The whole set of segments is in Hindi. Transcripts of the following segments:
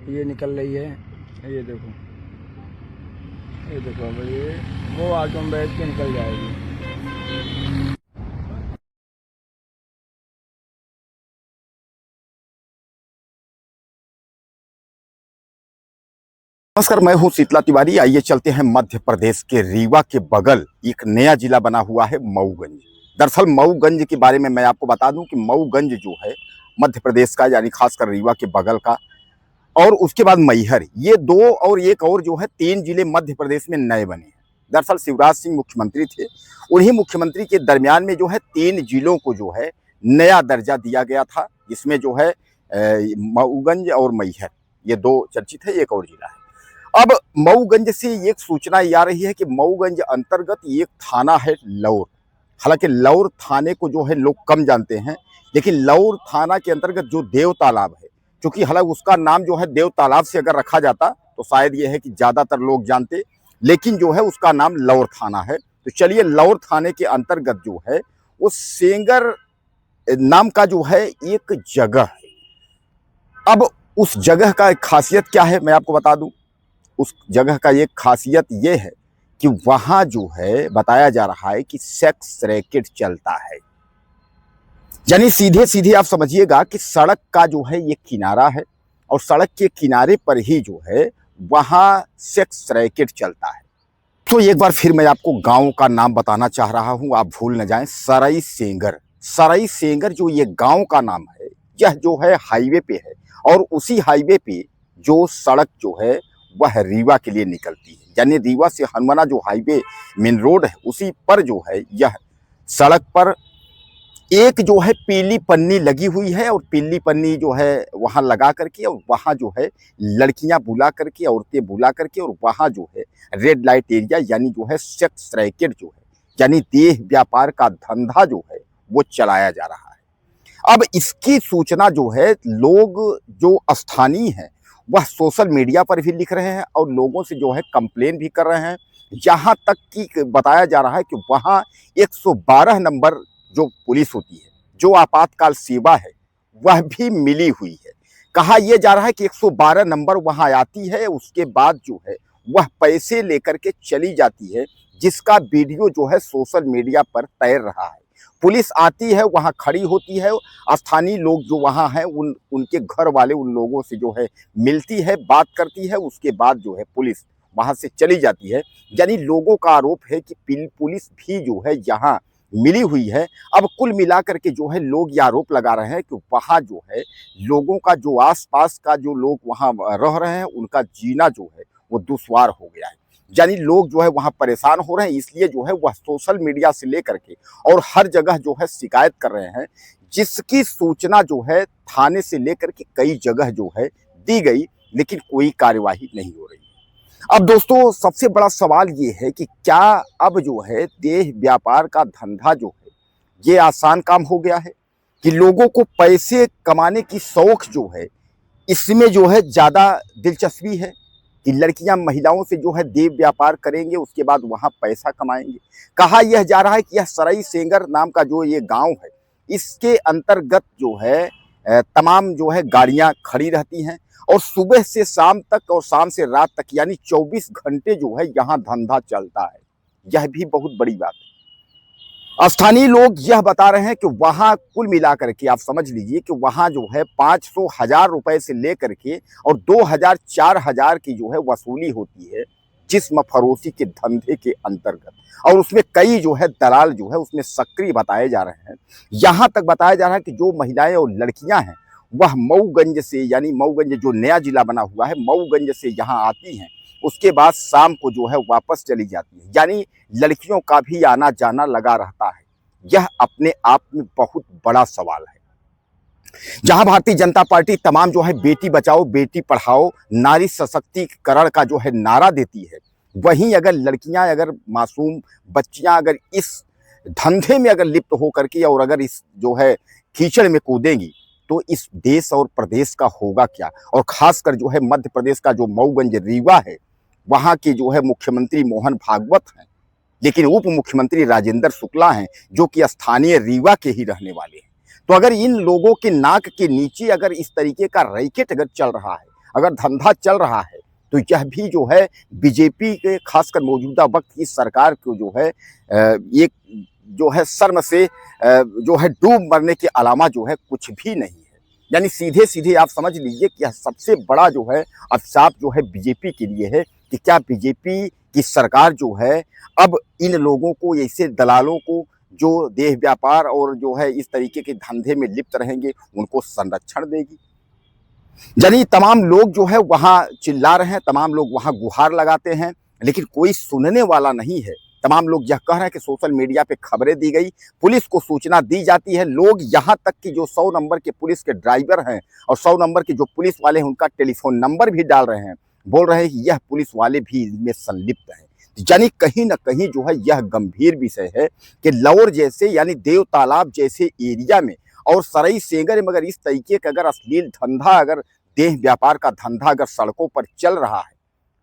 ये निकल रही है, ये देखो, ये देखो। अब ये वो ऑटो में बैठ के निकल जाएगी। नमस्कार, मैं हूं शीतला तिवारी। आइए चलते हैं मध्य प्रदेश के रीवा के बगल एक नया जिला बना हुआ है मऊगंज। दरअसल मऊगंज के बारे में मैं आपको बता दूं कि मऊगंज जो है मध्य प्रदेश का, यानी खासकर रीवा के बगल का, और उसके बाद मैहर, ये दो और एक और जो है 3 जिले मध्य प्रदेश में नए बने हैं। दरअसल शिवराज सिंह मुख्यमंत्री थे, उन्हीं मुख्यमंत्री के दरमियान में जो है 3 जिलों को जो है नया दर्जा दिया गया था, जिसमें जो है मऊगंज और मैहर, ये 2 चर्चित है, एक और जिला है। अब मऊगंज से एक सूचना ये आ रही है कि मऊगंज अंतर्गत एक थाना है लौर। हालांकि लौर थाने को जो है लोग कम जानते हैं, लेकिन लौर थाना के अंतर्गत जो देव तालाब है, क्योंकि हालांकि उसका नाम जो है देव तालाब से अगर रखा जाता तो शायद ये है कि ज्यादातर लोग जानते, लेकिन जो है उसका नाम लौर थाना है। तो चलिए, लौर थाने के अंतर्गत जो है वो सेंगर नाम का जो है एक जगह है। अब उस जगह का एक खासियत क्या है मैं आपको बता दूं। उस जगह का एक खासियत ये है कि वहां जो है बताया जा रहा है कि सेक्स रैकेट चलता है। यानी सीधे सीधे आप समझिएगा कि सड़क का जो है ये किनारा है, और सड़क के किनारे पर ही जो है वहां सेक्स रैकेट चलता है। तो एक बार फिर मैं आपको गांव का नाम बताना चाह रहा हूं, आप भूल न जाएं। सरई सेंगर, सरई सेंगर जो ये गांव का नाम है, यह जो है हाईवे पे है, और उसी हाईवे पे जो सड़क जो है वह रीवा के लिए निकलती है। यानी रीवा से हनुमाना जो हाईवे मेन रोड है, उसी पर जो है यह सड़क पर एक जो है पीली पन्नी लगी हुई है, और पीली पन्नी जो है वहां लगा करके, और वहां जो है लड़कियां बुला करके, औरतें बुला करके, और वहां जो है रेड लाइट एरिया, यानी जो है सेक्स रैकेट जो है, यानी देह व्यापार का धंधा जो है वो चलाया जा रहा है। अब इसकी सूचना जो है लोग जो स्थानीय हैं वह सोशल मीडिया पर भी लिख रहे हैं, और लोगों से जो है कंप्लेन भी कर रहे हैं। यहाँ तक कि बताया जा रहा है कि वहाँ 112 नंबर जो पुलिस होती है, जो आपातकाल सेवा है, वह भी मिली हुई है। कहा यह जा रहा है कि 112 नंबर वहाँ आती है, उसके बाद जो है वह पैसे लेकर के चली जाती है, जिसका वीडियो जो है सोशल मीडिया पर तैर रहा है। पुलिस आती है, वहाँ खड़ी होती है, स्थानीय लोग जो वहाँ हैं उनके घर वाले उन लोगों से जो है मिलती है, बात करती है, उसके बाद जो है पुलिस वहाँ से चली जाती है। यानी लोगों का आरोप है कि पुलिस भी जो है यहाँ मिली हुई है। अब कुल मिलाकर के जो है लोग ये आरोप लगा रहे हैं कि वहाँ जो है लोगों का, जो आसपास का जो लोग वहाँ रह रहे हैं, उनका जीना जो है वो दुश्वार हो गया है। यानी लोग जो है वहाँ परेशान हो रहे हैं, इसलिए जो है वह सोशल मीडिया से लेकर के और हर जगह जो है शिकायत कर रहे हैं, जिसकी सूचना जो है थाने से लेकर के कई जगह जो है दी गई, लेकिन कोई कार्यवाही नहीं हो रही। अब दोस्तों, सबसे बड़ा सवाल ये है कि क्या अब जो है देह व्यापार का धंधा जो है ये आसान काम हो गया है, कि लोगों को पैसे कमाने की शौक जो है इसमें जो है ज़्यादा दिलचस्पी है, कि लड़कियां महिलाओं से जो है देह व्यापार करेंगे, उसके बाद वहां पैसा कमाएंगे। कहा यह जा रहा है कि यह सरई सेंगर नाम का जो ये गांव है, इसके अंतर्गत जो है तमाम जो है गाड़ियां खड़ी रहती हैं, और सुबह से शाम तक और शाम से रात तक, यानी 24 घंटे जो है यहाँ धंधा चलता है। यह भी बहुत बड़ी बात है। स्थानीय लोग यह बता रहे हैं कि वहां कुल मिलाकर के आप समझ लीजिए कि वहां जो है 500-1000 रुपए से लेकर के और 2000-4000 की जो है वसूली होती है जिस्म फरोशी के धंधे के अंतर्गत, और उसमें कई जो है दलाल जो है उसमें सक्रिय बताए जा रहे हैं। यहां तक बताया जा रहा है कि जो महिलाएं और लड़कियां हैं वह मऊगंज से, यानी मऊगंज जो नया जिला बना हुआ है, मऊगंज से यहाँ आती हैं, उसके बाद शाम को जो है वापस चली जाती है। यानी लड़कियों का भी आना जाना लगा रहता है। यह अपने आप में बहुत बड़ा सवाल है। जहां भारतीय जनता पार्टी तमाम जो है बेटी बचाओ बेटी पढ़ाओ नारी सशक्तिकरण का जो है नारा देती है, वहीं अगर लड़कियां, अगर मासूम बच्चियां अगर इस धंधे में अगर लिप्त होकर के और अगर इस जो है कीचड़ में कूदेंगी, तो इस देश और प्रदेश का होगा क्या। और खासकर जो है मध्य प्रदेश का जो मऊगंज रीवा है, वहां के जो है मुख्यमंत्री मोहन भागवत हैं, लेकिन उप मुख्यमंत्री राजेंद्र शुक्ला हैं, जो कि स्थानीय रीवा के ही रहने वाले हैं। तो अगर इन लोगों के नाक के नीचे अगर इस तरीके का रैकेट अगर चल रहा है, अगर धंधा चल रहा है तो यह भी जो है बीजेपी के खासकर मौजूदा वक्त की सरकार को जो है एक जो है शर्म से जो है डूब मरने के अलावा जो है कुछ भी नहीं है। यानी सीधे सीधे आप समझ लीजिए कि यह सबसे बड़ा जो है अभिशाप जो है बीजेपी के लिए है कि क्या बीजेपी की सरकार जो है अब इन लोगों को, ऐसे दलालों को जो देह व्यापार और जो है इस तरीके के धंधे में लिप्त रहेंगे, उनको संरक्षण देगी। यानी तमाम लोग जो है वहां चिल्ला रहे हैं, तमाम लोग वहां गुहार लगाते हैं, लेकिन कोई सुनने वाला नहीं है। तमाम लोग यह कह रहे हैं कि सोशल मीडिया पे खबरें दी गई, पुलिस को सूचना दी जाती है, लोग यहां तक कि जो 100 नंबर के पुलिस के ड्राइवर हैं और 100 नंबर के जो पुलिस वाले हैं उनका टेलीफोन नंबर भी डाल रहे हैं, बोल रहे हैं कि यह पुलिस वाले भी इसमें संलिप्त हैं। यानी कहीं ना कहीं जो है यह गंभीर विषय है कि लौर जैसे यानी देव तालाब जैसे एरिया में और सराई सेंगर में अगर इस तरीके का अगर अश्लील धंधा, अगर देह व्यापार का धंधा अगर सड़कों पर चल रहा है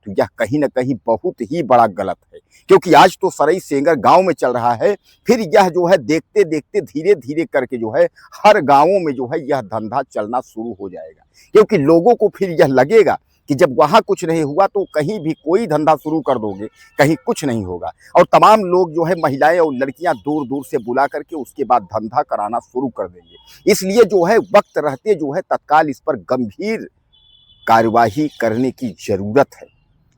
तो यह कहीं ना कहीं बहुत ही बड़ा गलत है। क्योंकि आज तो सराई सेंगर गांव में चल रहा है, फिर यह जो है देखते देखते धीरे धीरे करके जो है हर गांवों में जो है यह धंधा चलना शुरू हो जाएगा। क्योंकि लोगों को फिर यह लगेगा कि जब वहां कुछ नहीं हुआ तो कहीं भी कोई धंधा शुरू कर दोगे, कहीं कुछ नहीं होगा। और तमाम लोग जो है महिलाएं और लड़कियां दूर दूर से बुला करके उसके बाद धंधा कराना शुरू कर देंगे। इसलिए जो है वक्त रहते जो है तत्काल इस पर गंभीर कार्यवाही करने की जरूरत है।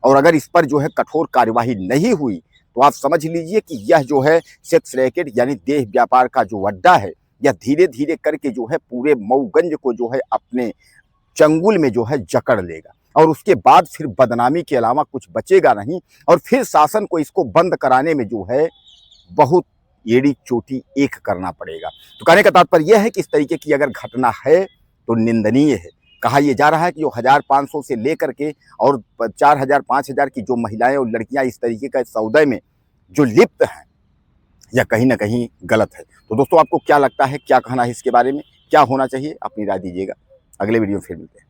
और अगर इस पर जो है कठोर कार्यवाही नहीं हुई तो आप समझ लीजिए कि यह जो है सेक्स रैकेट यानी देह व्यापार का जो अड्डा है, यह धीरे धीरे करके जो है पूरे मऊगंज को जो है अपने चंगुल में जो है जकड़ लेगा। और उसके बाद फिर बदनामी के अलावा कुछ बचेगा नहीं। और फिर शासन को इसको बंद कराने में जो है बहुत एड़ी चोटी एक करना पड़ेगा। तो कहने का तात्पर्य यह है कि इस तरीके की अगर घटना है तो निंदनीय है। कहा यह जा रहा है कि जो 1500 से लेकर के और 4000 5000 की जो महिलाएं और लड़कियां इस तरीके का सौदे में जो लिप्त हैं, यह कहीं ना कहीं गलत है। तो दोस्तों आपको क्या लगता है, क्या कहना है इसके बारे में, क्या होना चाहिए, अपनी राय दीजिएगा। अगले वीडियो में फिर मिलते हैं।